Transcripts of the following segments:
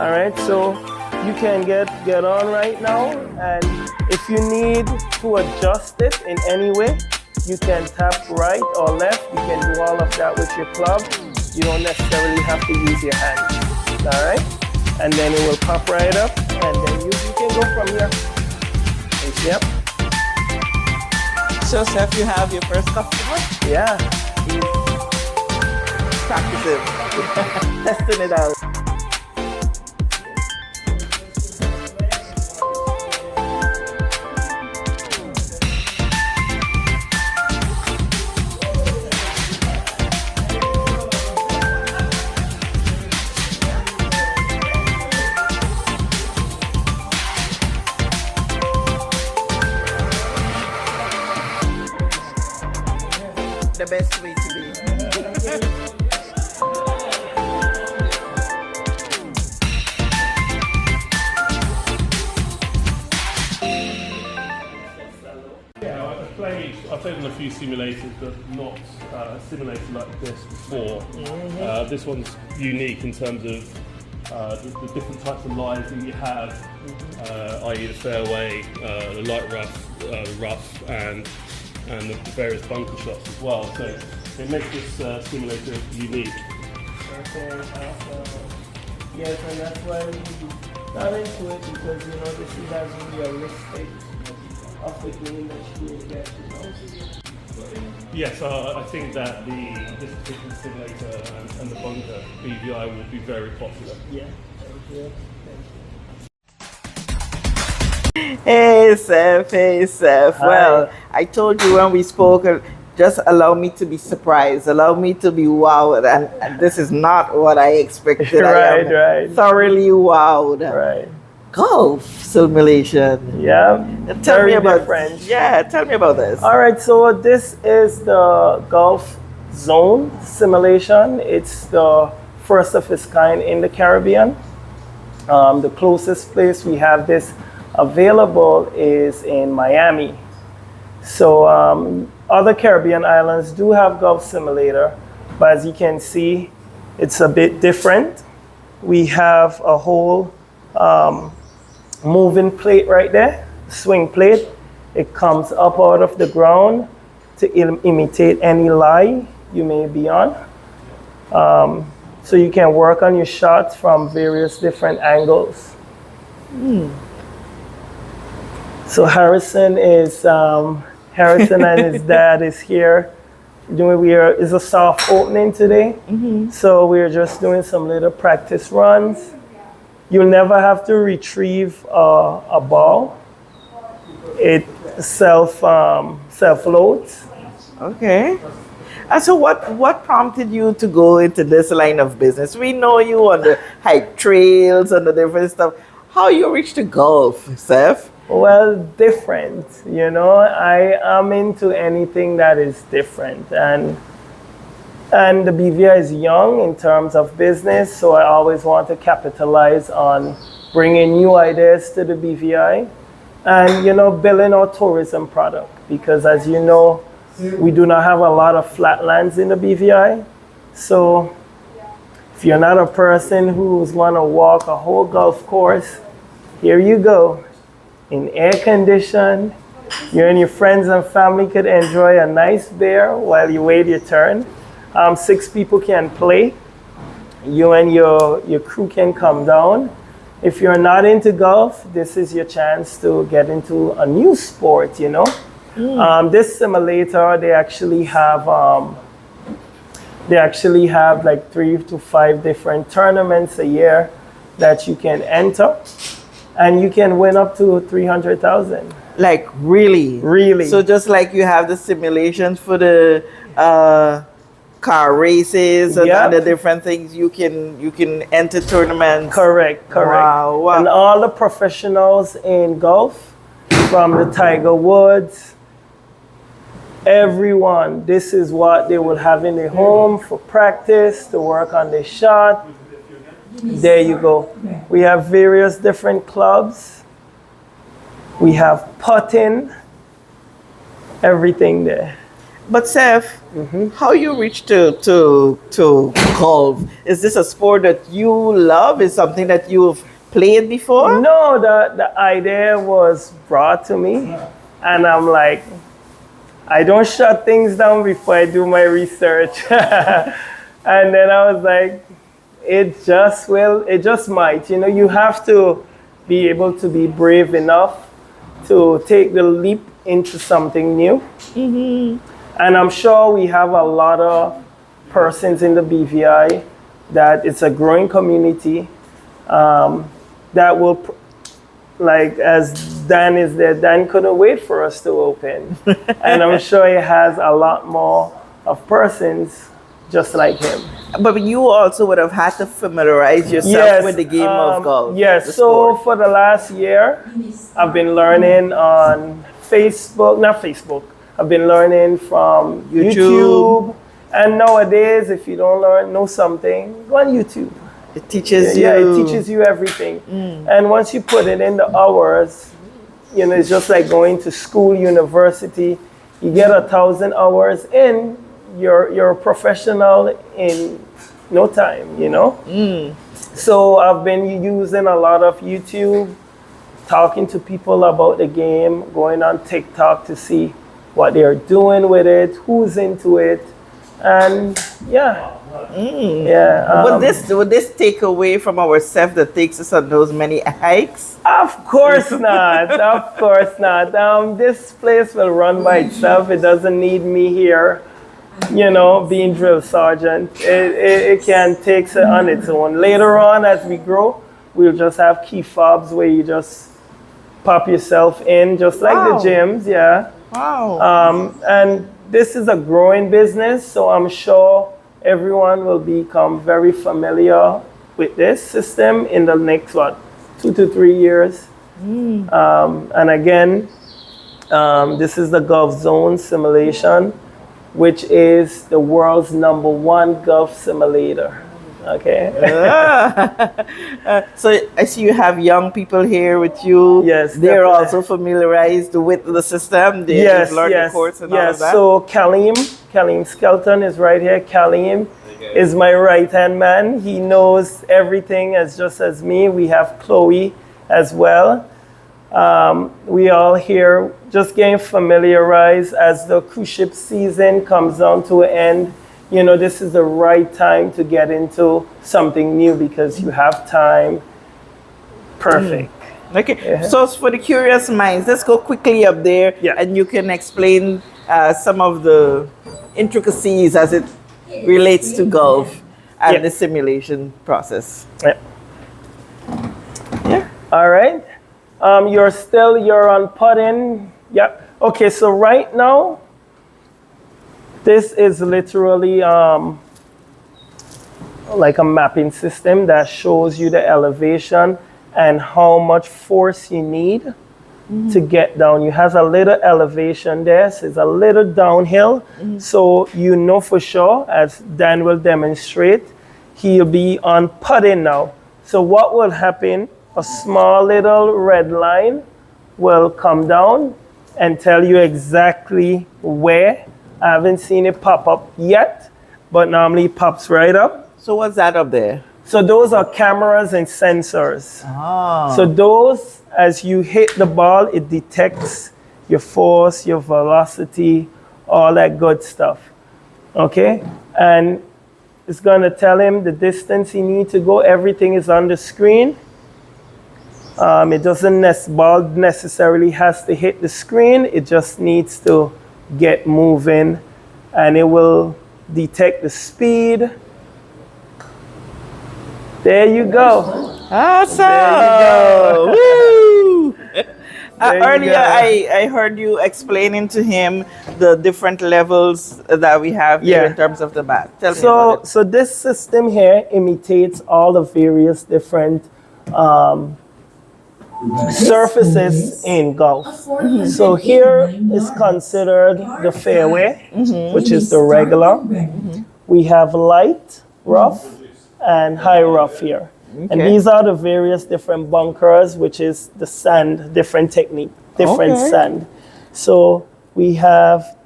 All right, so you can get on right now, and if you need to adjust it in any way, you can tap right or left. You can do all of that with your club. You don't necessarily have to use your hands. All right, and then it will pop right up, and then you can go from here. Yep. So, Seth, you have your first customer? Yeah. He's practicing, testing it out. The best way to be. I've played on a few simulators, but not a simulator like this before. This one's unique in terms of the different types of lies that you have, i.e. the fairway, the light rough, and the various bunker shots as well. So it makes this simulator unique. Okay, awesome. Yes, and that's why we got into it, because this is as realistic of the game that you will get. Yes, I think that this particular simulator and the bunker BVI will be very popular. Yeah, thank you. Hey, Seth. Hi. Well, I told you when we spoke, just allow me to be surprised, allow me to be wowed, and this is not what I expected. Right. Thoroughly wowed. Right. Golf simulation. Yeah. Tell me about different. Yeah, tell me about this. All right, so this is the Gulf Zone simulation. It's the first of its kind in the Caribbean. The closest place we have this available is in Miami. So other Caribbean islands do have Gulf Simulator, but as you can see, it's a bit different. We have a whole moving plate right there, swing plate. It comes up out of the ground to imitate any lie you may be on. So you can work on your shots from various different angles. So Harrison and his dad is here. It's a soft opening today. So we're just doing some little practice runs. You'll never have to retrieve a ball. It self-loads. Okay. And so what prompted you to go into this line of business? We know you on the hike trails and the different stuff. How you reached the golf, Seth? Well, different. I am into anything that is different. And the BVI is young in terms of business, so I always want to capitalize on bringing new ideas to the BVI and, building our tourism product. Because as you know, we do not have a lot of flatlands in the BVI. So if you're not a person who's going to walk a whole golf course, here you go. In air condition, you and your friends and family could enjoy a nice beer while you wait your turn. 6 people can play. You and your crew can come down. If you're not into golf, this is your chance to get into a new sport, This simulator, they actually have like 3 to 5 different tournaments a year that you can enter. And you can win up to 300,000. Like really? Really. So just like you have the simulations for the car races and other different things, you can enter tournaments. Correct. Wow. And all the professionals in golf, from the Tiger Woods, everyone, this is what they will have in their home for practice, to work on their shot. There you go. We have various different clubs. We have putting, everything there. But Seth, how you reach to golf? Is this a sport that you love? Is something that you've played before? No, the idea was brought to me, and I'm like, I don't shut things down before I do my research. And then I was like, it just might. You know, you have to be able to be brave enough to take the leap into something new. And I'm sure we have a lot of persons in the BVI that it's a growing community that will, like as Dan is there, Dan couldn't wait for us to open. And I'm sure he has a lot more of persons just like him. But you also would have had to familiarize yourself with the game of golf. Yes, so for the last year, I've been learning on I've been learning from YouTube. And nowadays, if you don't know something, go on YouTube. It teaches you. Yeah, it teaches you everything. And once you put it in the hours, you know, it's just like going to school, university. You get 1,000 hours in, you're a professional in no time, you know? So I've been using a lot of YouTube, talking to people about the game, going on TikTok to see what they're doing with it, who's into it, and yeah. Would this take away from ourselves that takes us on those many hikes? Of course not. Of course not. This place will run by itself. It doesn't need me here, you know, being drill sergeant. It can take it on its own. Later on, as we grow, we'll just have key fobs where you just pop yourself in, just like the gyms. Yeah. Wow. And this is a growing business, so I'm sure everyone will become very familiar with this system in the next, 2 to 3 years. And again, this is the Gulf Zone simulation, which is the world's #1 Gulf simulator. Okay. So I see you have young people here with you. Yes, they're definitely. also familiarized with the system. They've learned the course and all of that. So Kaleem Skelton is right here. Kaleem is my right-hand man. He knows everything just as me. We have Chloe as well. We all here just getting familiarized as the cruise ship season comes down to an end. You know, this is the right time to get into something new because you have time. Perfect. Okay, so for the curious minds, let's go quickly up there and you can explain some of the intricacies as it relates to golf and the simulation process. All right. You're on putting. Yep. Okay, so right now, this is literally like a mapping system that shows you the elevation and how much force you need to get down. You have a little elevation there, so it's a little downhill. So you know for sure, as Dan will demonstrate, he'll be on putting now. So what will happen, a small little red line will come down and tell you exactly where. I haven't seen it pop up yet, but normally it pops right up. So what's that up there? So those are cameras and sensors. Oh. So those, as you hit the ball, it detects your force, your velocity, all that good stuff. Okay? And it's going to tell him the distance he needs to go. Everything is on the screen. It doesn't ball necessarily has to hit the screen. It just needs to get moving, and it will detect the speed. There you go. Awesome. There you go. Woo! There you Earlier, go. I heard you explaining to him the different levels that we have here in terms of the mat. Tell me about it. So this system here imitates all the various different surfaces in golf. So here is considered the fairway, which is the regular. We have light, rough, and high rough here. And these are the various different bunkers, which is the sand, different technique, different sand. So we have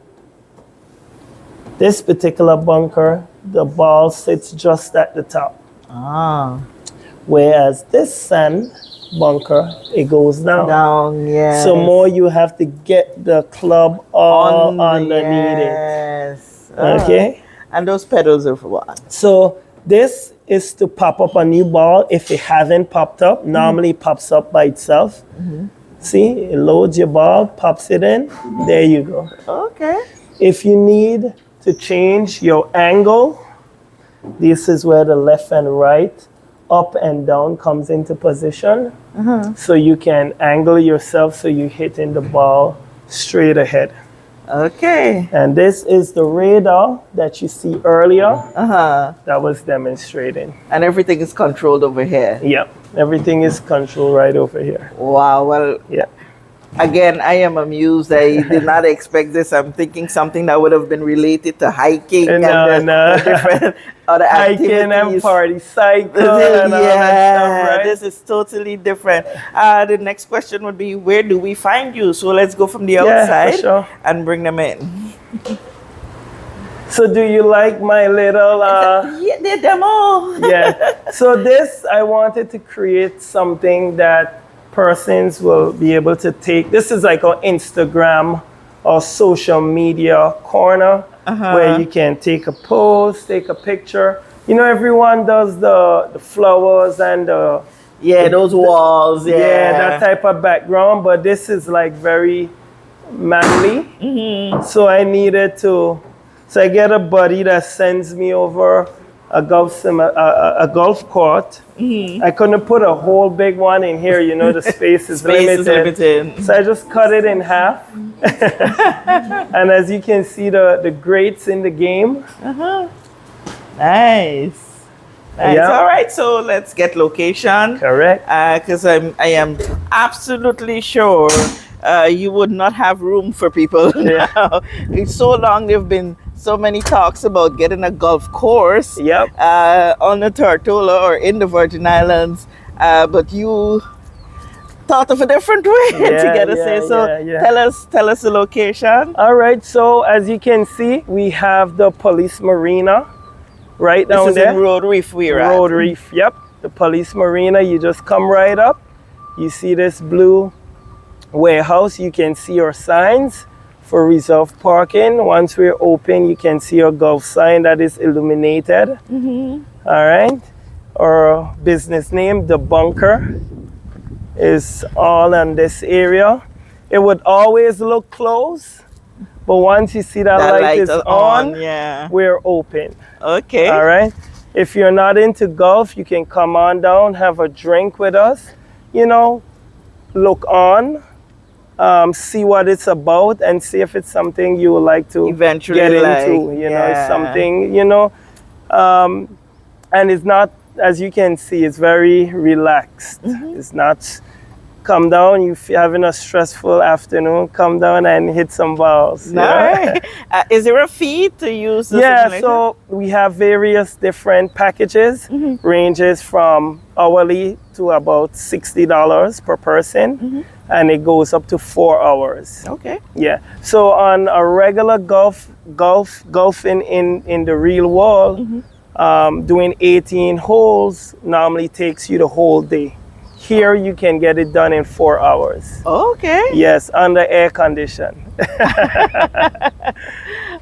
This particular bunker, the ball sits just at the top. Ah. Whereas this sand bunker, it goes down. Down, yes. So more you have to get the club all underneath yes. it. Okay? And those pedals are for what? So this is to pop up a new ball if it hasn't popped up. Normally it pops up by itself. See, it loads your ball, pops it in. There you go. Okay. If you need to change your angle, this is where the left and right, up and down comes into position. So you can angle yourself so you're hitting the ball straight ahead. Okay. And this is the radar that you see earlier Uh-huh. that was demonstrating. And everything is controlled over here. Yep, everything is controlled right over here. Wow. Well, Yeah. again, I am amused. I did not expect this. I'm thinking something that would have been related to hiking and the different other activities. Hiking and party cycle and all that stuff, right? This is totally different. The next question would be, where do we find you? So let's go from the Yeah, for outside sure. and bring them in. So do you like my little... Yeah, the demo. yeah. So this, I wanted to create something that persons will be able to take. This is like an Instagram or social media corner where you can take a pose, take a picture. You know, everyone does the flowers and the... Yeah, those walls. Yeah, Yeah, that type of background, but this is like very manly. So I needed to... So I get a buddy that sends me over a golf court. I couldn't put a whole big one in here, you know, the space is limited. So I just cut it in half. And as you can see, the greats in the game. Nice. Yeah. All right, so let's get location. Correct. Because I am absolutely sure you would not have room for people now. It's so long there've been so many talks about getting a golf course Yep. on the Tortola or in the Virgin Islands, but you thought of a different way to get us there. So tell us the location. All right, so as you can see, we have the police marina right down This is there. in Road Reef we're at. Road Reef, yep. The police marina, you just come right up. You see this blue warehouse, you can see our signs for reserved parking. Once we're open, you can see our golf sign that is illuminated. All right. Our business name, The Bunker, is all in this area. It would always look closed, but once you see that light is on, we're open. Okay. All right. If you're not into golf, you can come on down, have a drink with us, you know, look on, see what it's about, and see if it's something you would like to eventually get into. You know, it's something, you know, and it's not, as you can see, it's very relaxed. It's not come down, you're having a stressful afternoon, come down and hit some balls. Nice. Is there a fee to use the simulator? So we have various different packages, ranges from hourly to about $60 per person, and it goes up to 4 hours. Okay. Yeah. So on a regular golfing in the real world, doing 18 holes normally takes you the whole day. Here you can get it done in 4 hours. Okay. Yes, under air condition.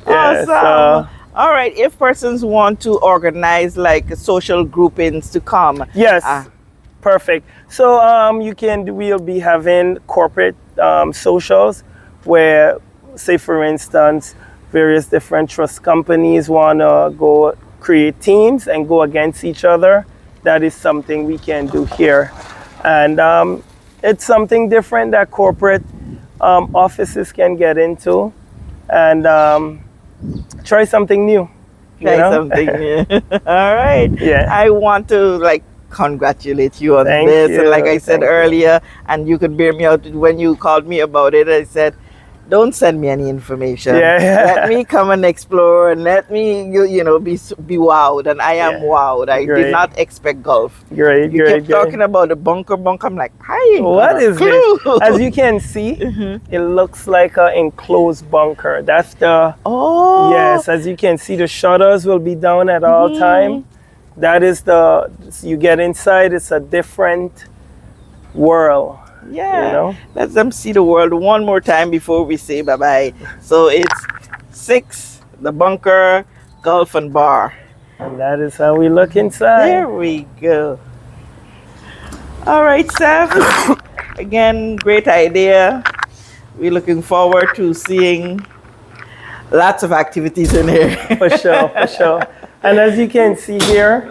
Awesome. All right. If persons want to organize like social groupings to come. Yes. Perfect. So we'll be having corporate socials where, say for instance, various different trust companies want to go create teams and go against each other. That is something we can do here. And it's something different that corporate offices can get into, and try something new. Something new. All right. Yeah. I want to congratulate you on this. You. And like I said earlier, and you could bear me out when you called me about it, I said, don't send me any information. Yeah. Let me come and explore, and let me, be wowed. And I am wowed. I Great. did not expect golf. Great, You great, kept great. talking about the bunker. I'm like, hi. What is this? As you can see, it looks like an enclosed bunker. That's the Oh. yes. As you can see, the shutters will be down at all time. That is you get inside. It's a different world. Yeah. You know? Let them see the world one more time before we say bye bye. So it's 6, the bunker, golf and bar. And that is how we look inside. There we go. All right, Seth. Again, great idea. We're looking forward to seeing lots of activities in here. For sure, for sure. And as you can see here,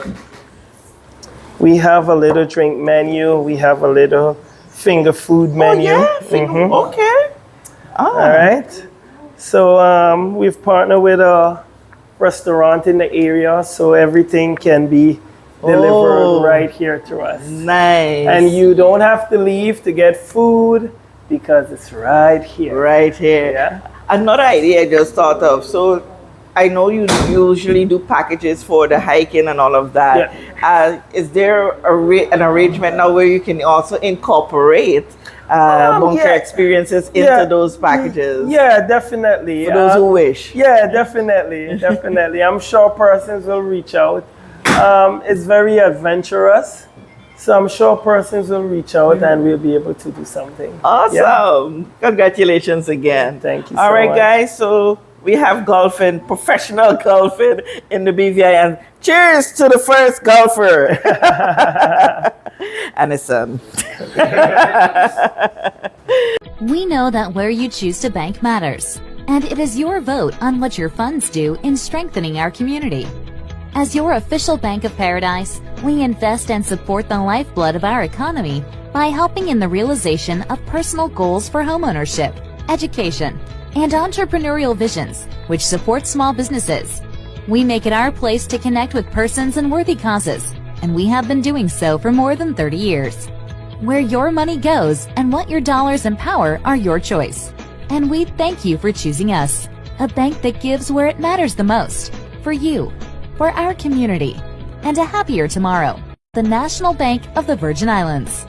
we have a little drink menu. We have a little finger food menu. Oh, yeah? Okay. All right. So we've partnered with a restaurant in the area, so everything can be delivered right here to us. Nice. And you don't have to leave to get food because it's right here. Right here. Yeah. Another idea I just thought of. So I know you usually do packages for the hiking and all of that. Yeah. Is there an arrangement now where you can also incorporate bunker experiences into those packages? Yeah, definitely. For those who wish. Yeah, definitely, definitely. I'm sure persons will reach out. It's very adventurous, so I'm sure persons will reach out and we'll be able to do something. Awesome. Yeah. Congratulations again. Thank you All so right, much. guys. So we have golfing, professional golfing in the BVI, and cheers to the first golfer. And his son. We know that where you choose to bank matters, and it is your vote on what your funds do in strengthening our community. As your official Bank of Paradise, we invest and support the lifeblood of our economy by helping in the realization of personal goals for homeownership, education, and entrepreneurial visions, which support small businesses. We make it our place to connect with persons and worthy causes, and we have been doing so for more than 30 years. Where your money goes and what your dollars empower are your choice. And we thank you for choosing us, a bank that gives where it matters the most, for you, for our community, and a happier tomorrow. The National Bank of the Virgin Islands.